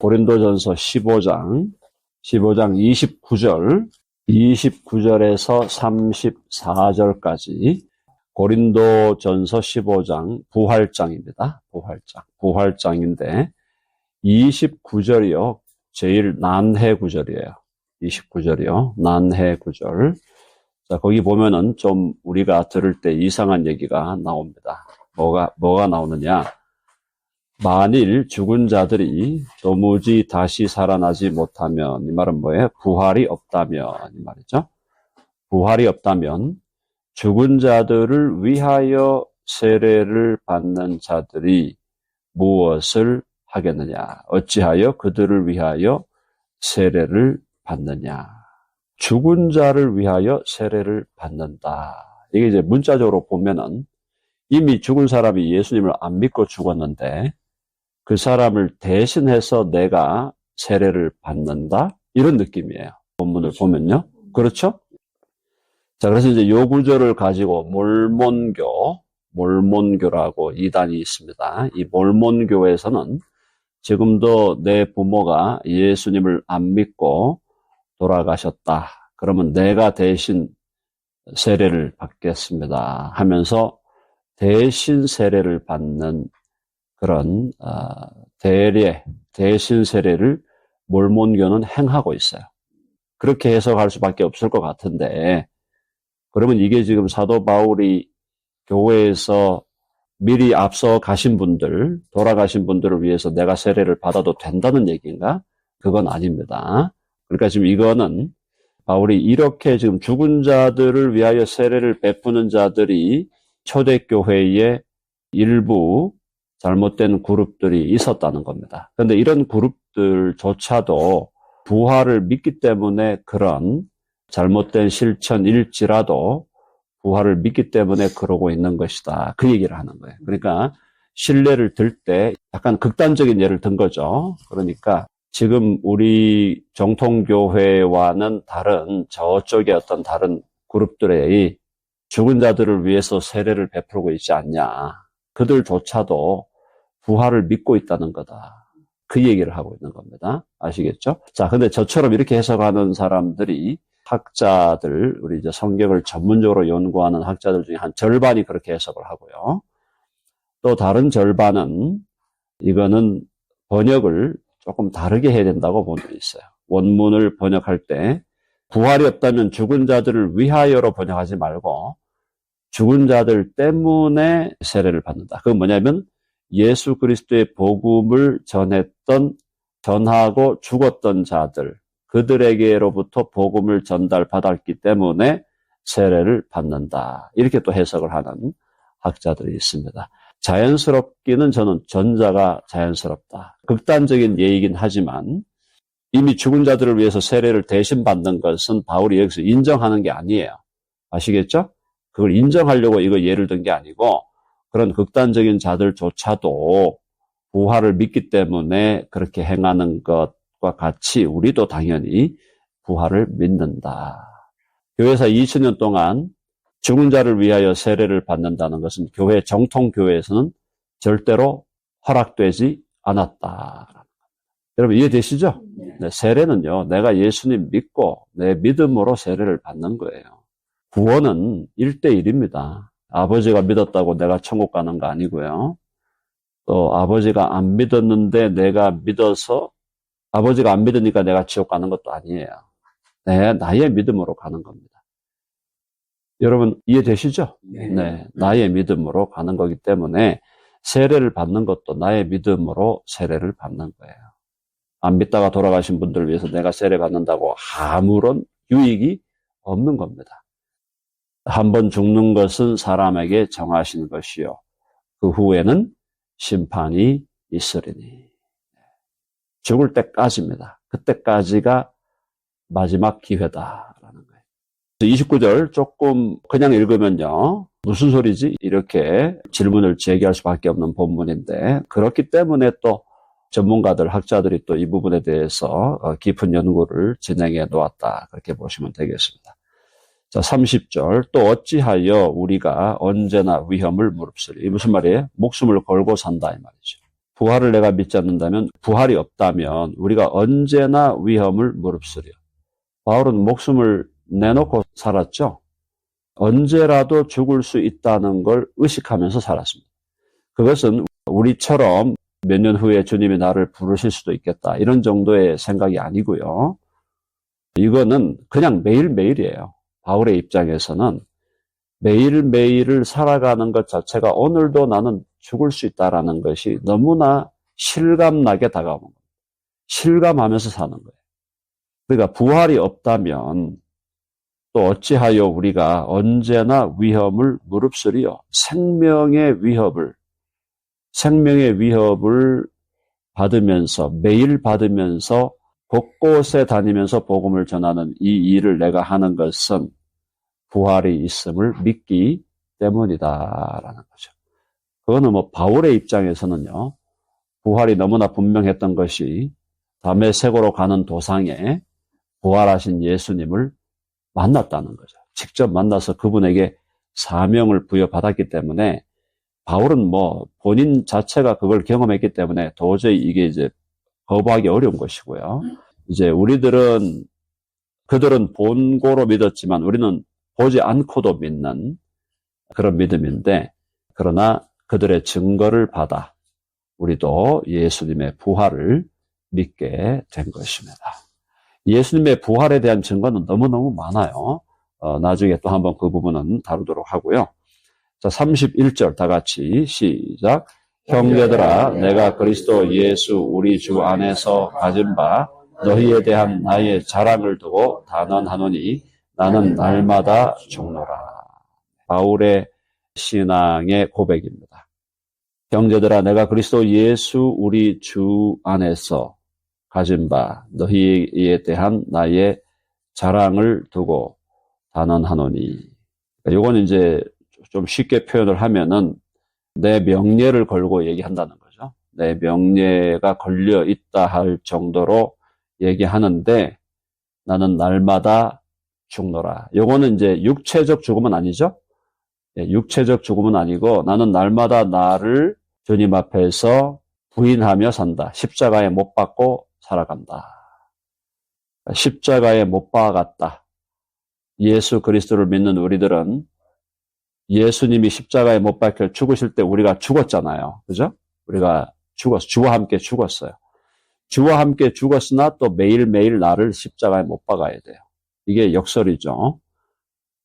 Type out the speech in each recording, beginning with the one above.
고린도전서 15장 29절에서 34절까지 고린도전서 15장 부활장입니다. 부활장인데 29절이요. 제일 난해 구절이에요. 29절이요. 난해 구절. 자, 거기 보면은 좀 우리가 들을 때 이상한 얘기가 나옵니다. 뭐가 나오느냐? 만일 죽은 자들이 도무지 다시 살아나지 못하면, 이 말은 뭐예요? 부활이 없다면, 이 말이죠. 부활이 없다면 죽은 자들을 위하여 세례를 받는 자들이 무엇을 하겠느냐? 어찌하여 그들을 위하여 세례를 받느냐? 죽은 자를 위하여 세례를 받는다. 이게 이제 문자적으로 보면은 이미 죽은 사람이 예수님을 안 믿고 죽었는데 그 사람을 대신해서 내가 세례를 받는다? 이런 느낌이에요. 본문을 보면요. 그렇죠? 자, 그래서 이제 요 구절을 가지고 몰몬교라고 이단이 있습니다. 이 몰몬교에서는 지금도 내 부모가 예수님을 안 믿고 돌아가셨다. 그러면 내가 대신 세례를 받겠습니다 하면서 대신 세례를 받는 그런 대신 세례를 몰몬교는 행하고 있어요. 그렇게 해석할 수밖에 없을 것 같은데, 그러면 이게 지금 사도 바울이 교회에서 미리 앞서 가신 분들, 돌아가신 분들을 위해서 내가 세례를 받아도 된다는 얘기인가? 그건 아닙니다. 그러니까 지금 이거는 바울이 이렇게 지금 죽은 자들을 위하여 세례를 베푸는 자들이 초대교회의 일부 잘못된 그룹들이 있었다는 겁니다. 그런데 이런 그룹들조차도 부활을 믿기 때문에 그런 잘못된 실천일지라도 부활을 믿기 때문에 그러고 있는 것이다. 그 얘기를 하는 거예요. 그러니까 신뢰를 들 때 약간 극단적인 예를 든 거죠. 그러니까 지금 우리 정통교회와는 다른 저쪽의 어떤 다른 그룹들의 죽은 자들을 위해서 세례를 베풀고 있지 않냐. 그들조차도 부활을 믿고 있다는 거다. 그 얘기를 하고 있는 겁니다. 아시겠죠? 자, 근데 저처럼 이렇게 해석하는 사람들이 학자들, 우리 이제 성경을 전문적으로 연구하는 학자들 중에 한 절반이 그렇게 해석을 하고요. 또 다른 절반은 이거는 번역을 조금 다르게 해야 된다고 보는 게 있어요. 원문을 번역할 때 부활이 없다면 죽은 자들을 위하여로 번역하지 말고 죽은 자들 때문에 세례를 받는다. 그건 뭐냐면 예수 그리스도의 복음을 전하고 죽었던 자들, 그들에게로부터 복음을 전달받았기 때문에 세례를 받는다. 이렇게 또 해석을 하는 학자들이 있습니다. 자연스럽기는 저는 전자가 자연스럽다. 극단적인 예이긴 하지만 이미 죽은 자들을 위해서 세례를 대신 받는 것은 바울이 여기서 인정하는 게 아니에요. 아시겠죠? 그걸 인정하려고 이거 예를 든 게 아니고 그런 극단적인 자들조차도 부활을 믿기 때문에 그렇게 행하는 것과 같이 우리도 당연히 부활을 믿는다. 교회사 2000년 동안 죽은 자를 위하여 세례를 받는다는 것은 교회 정통교회에서는 절대로 허락되지 않았다. 여러분 이해되시죠? 네, 세례는요, 내가 예수님 믿고 내 믿음으로 세례를 받는 거예요. 구원은 1대1입니다. 아버지가 믿었다고 내가 천국 가는 거 아니고요. 또 아버지가 안 믿었는데 내가 믿어서 아버지가 안 믿으니까 내가 지옥 가는 것도 아니에요. 나의 믿음으로 가는 겁니다. 여러분 이해되시죠? 네, 나의 믿음으로 가는 거기 때문에 세례를 받는 것도 나의 믿음으로 세례를 받는 거예요. 안 믿다가 돌아가신 분들을 위해서 내가 세례 받는다고 아무런 유익이 없는 겁니다. 한번 죽는 것은 사람에게 정하신 것이요. 그 후에는 심판이 있으리니. 죽을 때까지입니다. 그때까지가 마지막 기회다라는 거예요. 29절 조금 그냥 읽으면요. 무슨 소리지? 이렇게 질문을 제기할 수밖에 없는 본문인데 그렇기 때문에 또 전문가들, 학자들이 또 이 부분에 대해서 깊은 연구를 진행해 놓았다. 그렇게 보시면 되겠습니다. 자, 30절. 또 어찌하여 우리가 언제나 위험을 무릅쓰리. 이 무슨 말이에요? 목숨을 걸고 산다 이 말이죠. 부활을 내가 믿지 않는다면, 부활이 없다면 우리가 언제나 위험을 무릅쓰려. 바울은 목숨을 내놓고 살았죠. 언제라도 죽을 수 있다는 걸 의식하면서 살았습니다. 그것은 우리처럼 몇 년 후에 주님이 나를 부르실 수도 있겠다, 이런 정도의 생각이 아니고요. 이거는 그냥 매일매일이에요. 바울의 입장에서는 매일매일을 살아가는 것 자체가 오늘도 나는 죽을 수 있다라는 것이 너무나 실감나게 다가오는 거예요. 실감하면서 사는 거예요. 그러니까 부활이 없다면 또 어찌하여 우리가 언제나 위험을 무릅쓰리요. 생명의 위협을 받으면서, 매일 받으면서 곳곳에 다니면서 복음을 전하는 이 일을 내가 하는 것은 부활이 있음을 믿기 때문이다라는 거죠. 그거는 바울의 입장에서는요, 부활이 너무나 분명했던 것이 다메섹으로 가는 도상에 부활하신 예수님을 만났다는 거죠. 직접 만나서 그분에게 사명을 부여받았기 때문에, 바울은 본인 자체가 그걸 경험했기 때문에 도저히 이게 이제 거부하기 어려운 것이고요. 이제 그들은 본고로 믿었지만 우리는 보지 않고도 믿는 그런 믿음인데, 그러나 그들의 증거를 받아 우리도 예수님의 부활을 믿게 된 것입니다. 예수님의 부활에 대한 증거는 너무너무 많아요. 나중에 또 한번 그 부분은 다루도록 하고요. 자, 31절 다 같이 시작. 형제들아, 내가 그리스도 예수 우리 주 안에서 가진 바 너희에 대한 나의 자랑을 두고 단언하노니 나는 날마다 죽노라. 바울의 신앙의 고백입니다. 형제들아, 내가 그리스도 예수 우리 주 안에서 가진 바 너희에 대한 나의 자랑을 두고 단언하노니. 이건 이제 좀 쉽게 표현을 하면은 내 명예를 걸고 얘기한다는 거죠. 내 명예가 걸려 있다 할 정도로 얘기하는데, 나는 날마다 죽노라. 요거는 이제 육체적 죽음은 아니죠. 육체적 죽음은 아니고, 나는 날마다 나를 주님 앞에서 부인하며 산다. 십자가에 못 박고 살아간다. 십자가에 못 박았다. 예수 그리스도를 믿는 우리들은 예수님이 십자가에 못 박혀 죽으실 때 우리가 죽었잖아요. 그죠? 우리가 주와 함께 죽었어요. 주와 함께 죽었으나 또 매일매일 나를 십자가에 못 박아야 돼요. 이게 역설이죠.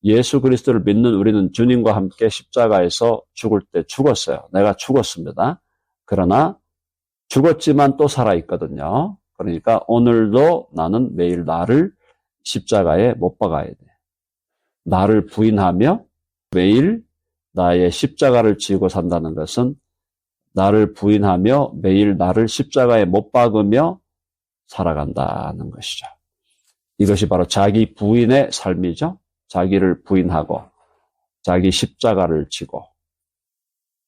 예수 그리스도를 믿는 우리는 주님과 함께 십자가에서 죽을 때 죽었어요. 내가 죽었습니다. 그러나 죽었지만 또 살아있거든요. 그러니까 오늘도 나는 매일 나를 십자가에 못 박아야 돼. 나를 부인하며 매일 나의 십자가를 지고 산다는 것은 나를 부인하며 매일 나를 십자가에 못 박으며 살아간다는 것이죠. 이것이 바로 자기 부인의 삶이죠. 자기를 부인하고 자기 십자가를 지고.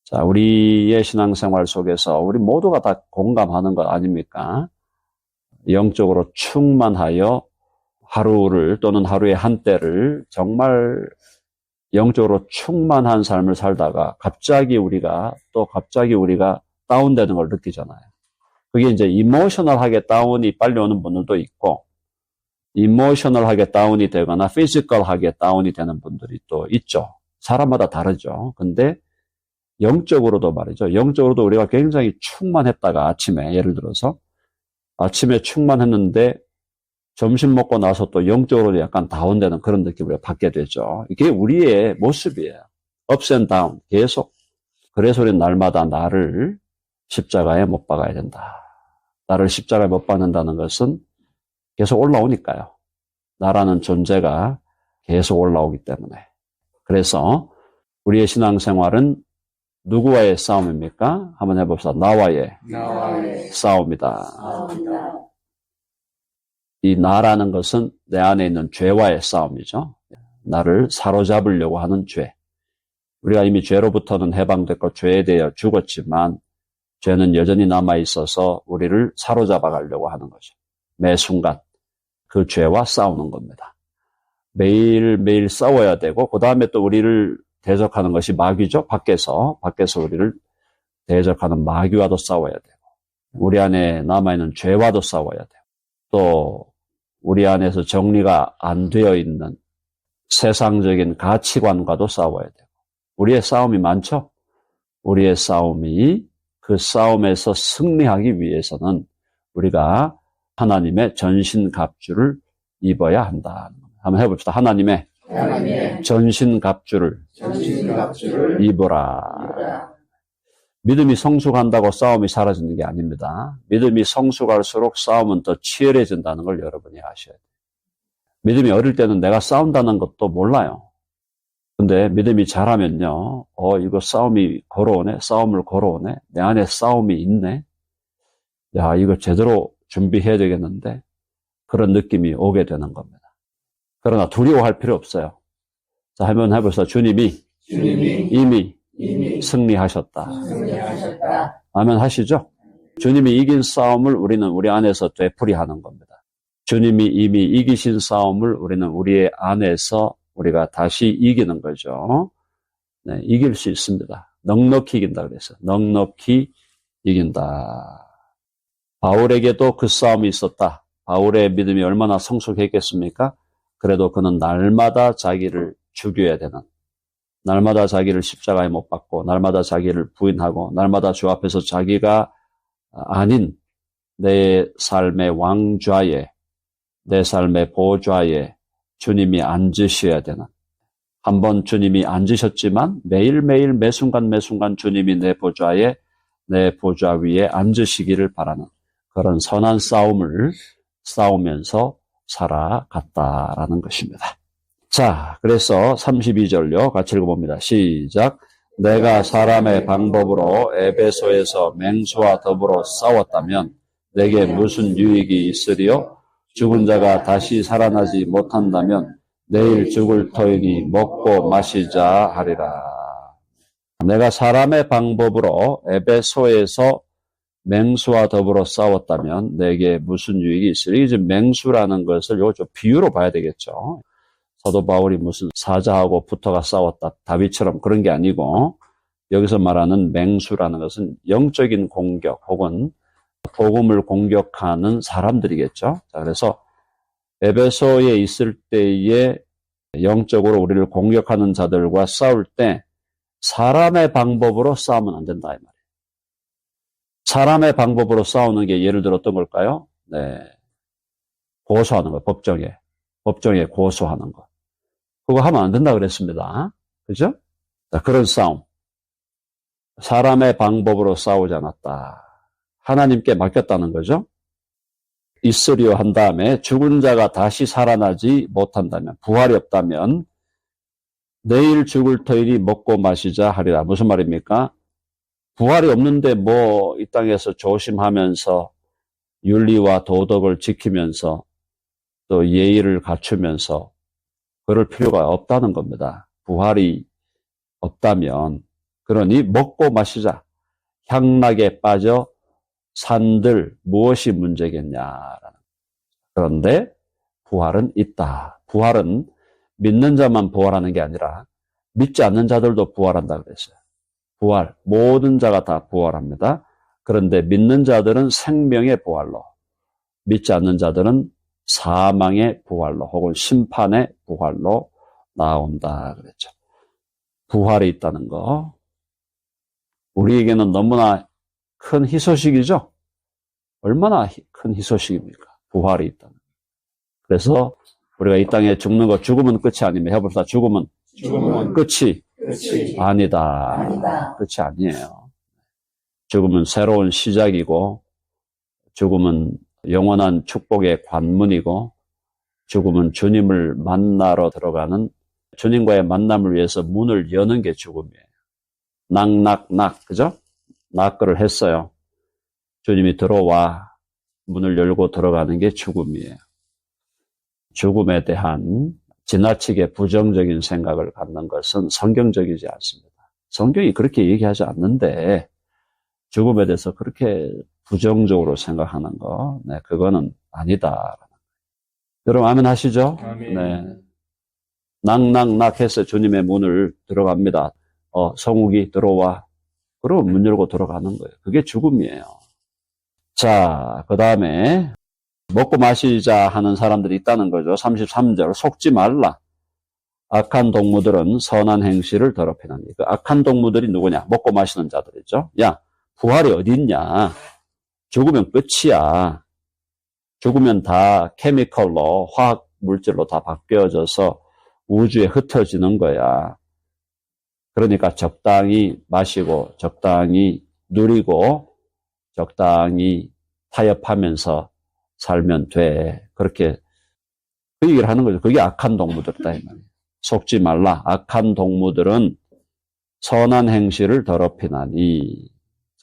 자, 우리의 신앙생활 속에서 우리 모두가 다 공감하는 것 아닙니까? 영적으로 충만하여 하루를 또는 하루의 한때를 정말 영적으로 충만한 삶을 살다가 갑자기 우리가 다운되는 걸 느끼잖아요. 그게 이제 이모셔널하게 다운이 빨리 오는 분들도 있고, 이모셔널하게 다운이 되거나 피지컬하게 다운이 되는 분들이 또 있죠. 사람마다 다르죠. 근데 영적으로도 말이죠. 영적으로도 우리가 굉장히 충만했다가 아침에, 예를 들어서 아침에 충만했는데 점심 먹고 나서 또 영적으로 약간 다운되는 그런 느낌을 받게 되죠. 이게 우리의 모습이에요. ups and down, 계속. 그래서 우리는 날마다 나를 십자가에 못 박아야 된다. 나를 십자가에 못 박는다는 것은 계속 올라오니까요. 나라는 존재가 계속 올라오기 때문에. 그래서 우리의 신앙생활은 누구와의 싸움입니까? 한번 해봅시다. 나와의 싸움이다. 이 나라는 것은 내 안에 있는 죄와의 싸움이죠. 나를 사로잡으려고 하는 죄. 우리가 이미 죄로부터는 해방됐고 죄에 대해 죽었지만 죄는 여전히 남아있어서 우리를 사로잡아 가려고 하는 거죠. 매 순간 그 죄와 싸우는 겁니다. 매일매일 싸워야 되고, 그 다음에 또 우리를 대적하는 것이 마귀죠. 밖에서 우리를 대적하는 마귀와도 싸워야 되고, 우리 안에 남아있는 죄와도 싸워야 되고, 또 우리 안에서 정리가 안 되어 있는 세상적인 가치관과도 싸워야 되고, 우리의 싸움이 많죠? 우리의 싸움이, 그 싸움에서 승리하기 위해서는 우리가 하나님의 전신갑주를 입어야 한다. 한번 해봅시다. 하나님의 전신갑주를 입어라. 믿음이 성숙한다고 싸움이 사라지는 게 아닙니다. 믿음이 성숙할수록 싸움은 더 치열해진다는 걸 여러분이 아셔야 돼요. 믿음이 어릴 때는 내가 싸운다는 것도 몰라요. 근데 믿음이 자라면요, 이거 싸움을 걸어오네? 내 안에 싸움이 있네? 야, 이거 제대로 준비해야 되겠는데? 그런 느낌이 오게 되는 겁니다. 그러나 두려워할 필요 없어요. 자, 한번 해보세요. 주님이 이미 승리하셨다. 아멘 하시죠? 주님이 이긴 싸움을 우리는 우리 안에서 되풀이하는 겁니다. 주님이 이미 이기신 싸움을 우리는 우리의 안에서 우리가 다시 이기는 거죠. 네, 이길 수 있습니다. 넉넉히 이긴다 그랬어요. 넉넉히 이긴다. 바울에게도 그 싸움이 있었다. 바울의 믿음이 얼마나 성숙했겠습니까? 그래도 그는 날마다 자기를 죽여야 되는, 날마다 자기를 십자가에 못 박고, 날마다 자기를 부인하고, 날마다 주 앞에서 자기가 아닌 내 삶의 왕좌에, 내 삶의 보좌에 주님이 앉으셔야 되는, 한번 주님이 앉으셨지만 매일매일 매순간 주님이 내 보좌에, 내 보좌 위에 앉으시기를 바라는 그런 선한 싸움을 싸우면서 살아갔다라는 것입니다. 자, 그래서 32절요. 같이 읽어봅니다. 시작. 내가 사람의 방법으로 에베소에서 맹수와 더불어 싸웠다면 내게 무슨 유익이 있으리요? 죽은 자가 다시 살아나지 못한다면 내일 죽을 터이니 먹고 마시자 하리라. 내가 사람의 방법으로 에베소에서 맹수와 더불어 싸웠다면 내게 무슨 유익이 있으리? 이제 맹수라는 것을 좀 비유로 봐야 되겠죠. 사도 바울이 무슨 사자하고 붙어가 싸웠다, 다윗처럼 그런 게 아니고, 여기서 말하는 맹수라는 것은 영적인 공격 혹은 복음을 공격하는 사람들이겠죠. 자, 그래서 에베소에 있을 때에 영적으로 우리를 공격하는 자들과 싸울 때 사람의 방법으로 싸우면 안 된다 이 말이에요. 사람의 방법으로 싸우는 게 예를 들어 어떤 걸까요? 네, 고소하는 거, 법정에 고소하는 거. 그거 하면 안 된다 그랬습니다. 그죠? 자, 그런 싸움. 사람의 방법으로 싸우지 않았다. 하나님께 맡겼다는 거죠. 있으리요 한 다음에 죽은 자가 다시 살아나지 못한다면, 부활이 없다면 내일 죽을 터이니 먹고 마시자 하리라. 무슨 말입니까? 부활이 없는데 이 땅에서 조심하면서 윤리와 도덕을 지키면서 또 예의를 갖추면서 그럴 필요가 없다는 겁니다. 부활이 없다면, 그러니 먹고 마시자. 향락에 빠져 산들 무엇이 문제겠냐라는. 그런데 부활은 있다. 부활은 믿는 자만 부활하는 게 아니라 믿지 않는 자들도 부활한다 그랬어요. 부활, 모든 자가 다 부활합니다. 그런데 믿는 자들은 생명의 부활로, 믿지 않는 자들은 사망의 부활로 혹은 심판의 부활로 나온다 그랬죠. 부활이 있다는 거, 우리에게는 너무나 큰 희소식이죠. 얼마나 큰 희소식입니까? 부활이 있다는 거. 그래서 우리가 이 땅에 죽는 거, 죽음은 끝이 아닙니다. 해봅시다. 죽음은 끝이 아니다. 끝이 아니에요. 죽음은 새로운 시작이고, 죽음은 영원한 축복의 관문이고, 죽음은 주님을 만나러 들어가는, 주님과의 만남을 위해서 문을 여는 게 죽음이에요. 낙낙낙, 그죠? 낙거를 했어요. 주님이 들어와 문을 열고 들어가는 게 죽음이에요. 죽음에 대한 지나치게 부정적인 생각을 갖는 것은 성경적이지 않습니다. 성경이 그렇게 얘기하지 않는데 죽음에 대해서 그렇게 부정적으로 생각하는 거, 네, 그거는 아니다. 여러분 아멘 하시죠? 아멘. 네. 낙낙낙 해서 주님의 문을 들어갑니다. 성욱이 들어와. 그러고 문 열고 들어가는 거예요. 그게 죽음이에요. 자, 그 다음에 먹고 마시자 하는 사람들이 있다는 거죠. 33절 속지 말라. 악한 동무들은 선한 행실을 더럽히나니. 그 악한 동무들이 누구냐? 먹고 마시는 자들이죠. 야, 부활이 어디 있냐? 죽으면 끝이야. 죽으면 다 케미컬로, 화학 물질로 다 바뀌어져서 우주에 흩어지는 거야. 그러니까 적당히 마시고, 적당히 누리고, 적당히 타협하면서 살면 돼. 그렇게 그 얘기를 하는 거죠. 그게 악한 동무들이다. 이 말이에요. 속지 말라. 악한 동무들은 선한 행실을 더럽히나니.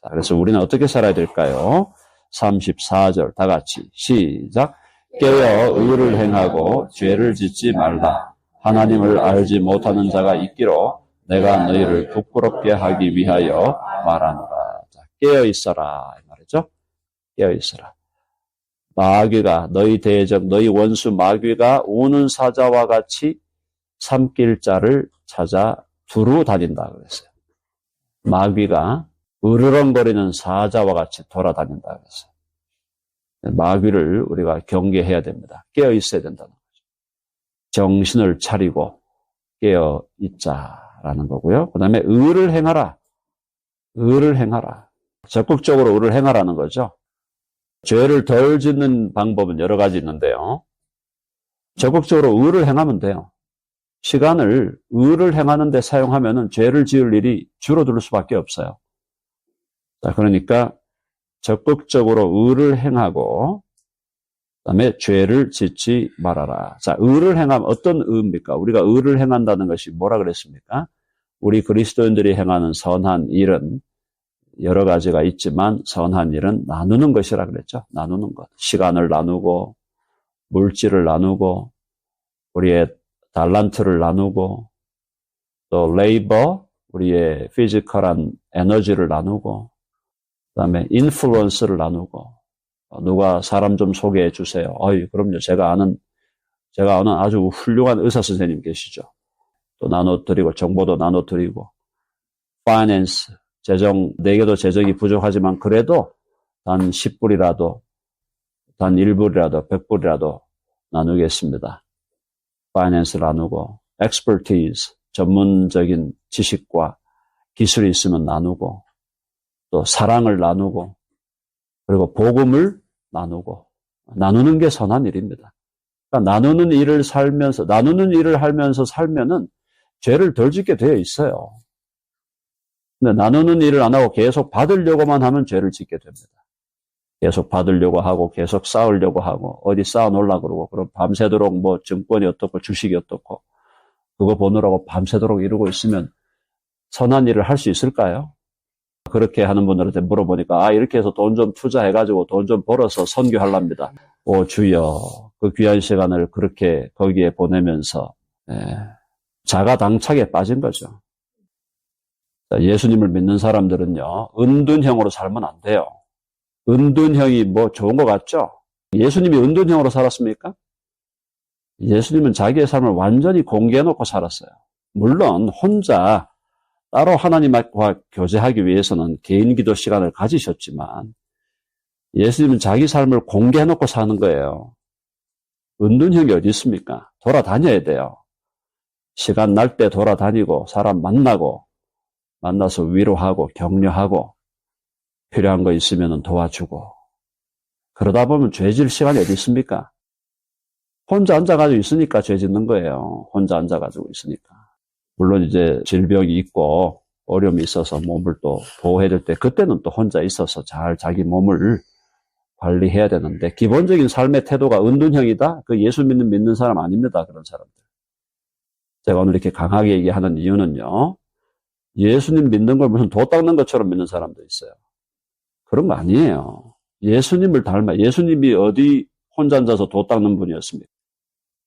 자, 그래서 우리는 어떻게 살아야 될까요? 34절 다 같이 시작. 깨어 의를 행하고 죄를 짓지 말라. 하나님을 알지 못하는 자가 있기로 내가 너희를 부끄럽게 하기 위하여 말하노라. 자, 깨어 있어라 이 말이죠. 깨어 있어라. 마귀가 너희 대적 너희 원수 마귀가 우는 사자와 같이 삼킬 자를 찾아 두루 다닌다 그랬어요. 마귀가 으르렁거리는 사자와 같이 돌아다닌다 그랬어요. 마귀를 우리가 경계해야 됩니다. 깨어 있어야 된다는 거죠. 정신을 차리고 깨어 있자라는 거고요. 그 다음에 의를 행하라. 의를 행하라. 적극적으로 의를 행하라는 거죠. 죄를 덜 짓는 방법은 여러 가지 있는데요. 적극적으로 의를 행하면 돼요. 시간을 의를 행하는 데 사용하면은 죄를 지을 일이 줄어들 수밖에 없어요. 자, 그러니까 적극적으로 의를 행하고 그다음에 죄를 짓지 말아라. 자, 의를 행하면 어떤 의입니까? 우리가 의를 행한다는 것이 뭐라 그랬습니까? 우리 그리스도인들이 행하는 선한 일은 여러 가지가 있지만 선한 일은 나누는 것이라 그랬죠. 나누는 것. 시간을 나누고 물질을 나누고 우리의 달란트를 나누고 또 레이버, 우리의 피지컬한 에너지를 나누고 그다음에 인플루언스를 나누고 누가 사람 좀 소개해 주세요. 그럼요. 제가 아는 아주 훌륭한 의사 선생님 계시죠. 또 나눠드리고 정보도 나눠드리고 파이낸스, 재정, 내게도 재정이 부족하지만 그래도 단 10불이라도 단 1불이라도 100불이라도 나누겠습니다. 파이낸스 나누고 expertise, 전문적인 지식과 기술이 있으면 나누고 또 사랑을 나누고 그리고 복음을 나누고 나누는 게 선한 일입니다. 그러니까 나누는 일을 하면서 살면은 죄를 덜 짓게 되어 있어요. 근데 나누는 일을 안 하고 계속 받으려고만 하면 죄를 짓게 됩니다. 계속 받으려고 하고 계속 쌓으려고 하고 어디 쌓아놓으려고 그러고 그럼 밤새도록 뭐 증권이 어떻고 주식이 어떻고 그거 보느라고 밤새도록 이러고 있으면 선한 일을 할 수 있을까요? 그렇게 하는 분들한테 물어보니까 이렇게 해서 돈 좀 투자해가지고 돈 좀 벌어서 선교하랍니다. 오 주여 그 귀한 시간을 그렇게 거기에 보내면서 자가당착에 빠진 거죠. 예수님을 믿는 사람들은요 은둔형으로 살면 안 돼요. 은둔형이 뭐 좋은 것 같죠? 예수님이 은둔형으로 살았습니까? 예수님은 자기의 삶을 완전히 공개해놓고 살았어요. 물론 혼자 따로 하나님과 교제하기 위해서는 개인 기도 시간을 가지셨지만 예수님은 자기 삶을 공개해놓고 사는 거예요. 은둔형이 어디 있습니까? 돌아다녀야 돼요. 시간 날 때 돌아다니고 사람 만나서 위로하고 격려하고 필요한 거 있으면 도와주고 그러다 보면 죄질 시간이 어디 있습니까? 혼자 앉아가지고 있으니까 죄 짓는 거예요. 혼자 앉아가지고 있으니까. 물론 이제 질병이 있고 어려움이 있어서 몸을 또 보호해야 될 때 그때는 또 혼자 있어서 잘 자기 몸을 관리해야 되는데 기본적인 삶의 태도가 은둔형이다? 그 예수 믿는 사람 아닙니다. 그런 사람들. 제가 오늘 이렇게 강하게 얘기하는 이유는요. 예수님 믿는 걸 무슨 도 닦는 것처럼 믿는 사람도 있어요. 그런 거 아니에요. 예수님을 닮아. 예수님이 어디 혼자 앉아서 도 닦는 분이었습니까?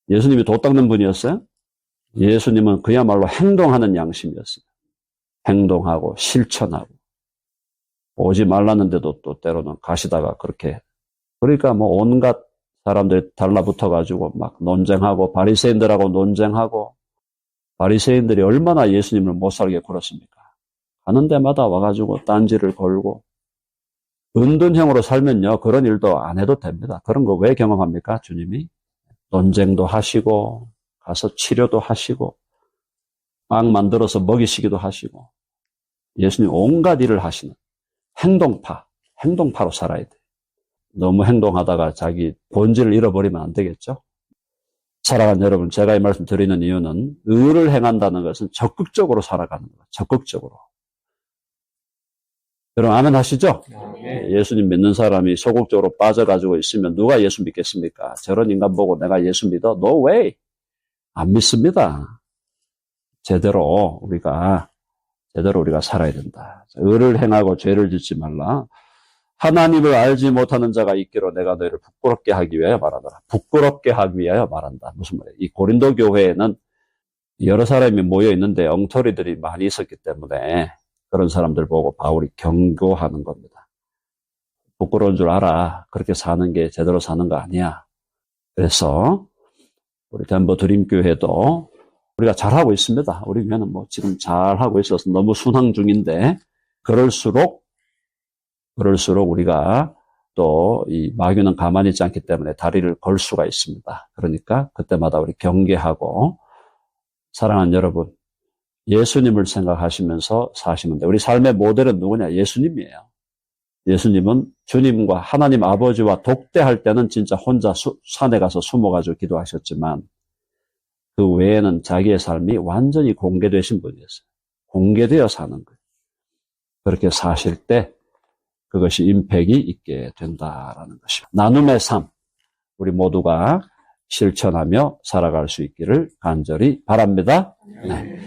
예수님이 도 닦는 분이었어요? 예수님은 그야말로 행동하는 양심이었어요. 행동하고 실천하고 오지 말랐는데도 또 때로는 가시다가 그렇게 그러니까 뭐 온갖 사람들이 달라붙어가지고 막 논쟁하고 바리새인들하고 논쟁하고 바리새인들이 얼마나 예수님을 못 살게 굴었습니까? 하는 데마다 와가지고 딴지를 걸고 은둔형으로 살면요. 그런 일도 안 해도 됩니다. 그런 거 왜 경험합니까? 주님이 논쟁도 하시고 가서 치료도 하시고 빵 만들어서 먹이시기도 하시고 예수님 온갖 일을 하시는 행동파로 살아야 돼요. 너무 행동하다가 자기 본질을 잃어버리면 안 되겠죠? 사랑하는 여러분, 제가 이 말씀 드리는 이유는 의를 행한다는 것은 적극적으로 살아가는 거예요. 적극적으로. 여러분 아멘 하시죠? 예수님 믿는 사람이 소극적으로 빠져가지고 있으면 누가 예수 믿겠습니까? 저런 인간 보고 내가 예수 믿어? No way. 안 믿습니다. 제대로 우리가 살아야 된다. 의를 행하고 죄를 짓지 말라. 하나님을 알지 못하는 자가 있기로 내가 너희를 부끄럽게 하기 위하여 말하더라. 부끄럽게 하기 위하여 말한다. 무슨 말이에요? 이 고린도 교회에는 여러 사람이 모여 있는데 엉터리들이 많이 있었기 때문에 그런 사람들 보고 바울이 경고하는 겁니다. 부끄러운 줄 알아. 그렇게 사는 게 제대로 사는 거 아니야. 그래서 우리 덴버 드림교회도 우리가 잘하고 있습니다. 우리 교회는 뭐 지금 잘하고 있어서 너무 순항 중인데 그럴수록 우리가 또 이 마귀는 가만히 있지 않기 때문에 다리를 걸 수가 있습니다. 그러니까 그때마다 우리 경계하고 사랑하는 여러분 예수님을 생각하시면서 사시면 돼요. 우리 삶의 모델은 누구냐? 예수님이에요. 예수님은 주님과 하나님 아버지와 독대할 때는 진짜 혼자 산에 가서 숨어가지고 기도하셨지만 그 외에는 자기의 삶이 완전히 공개되신 분이었어요. 공개되어 사는 거예요. 그렇게 사실 때 그것이 임팩이 있게 된다라는 것이죠. 나눔의 삶, 우리 모두가 실천하며 살아갈 수 있기를 간절히 바랍니다. 네.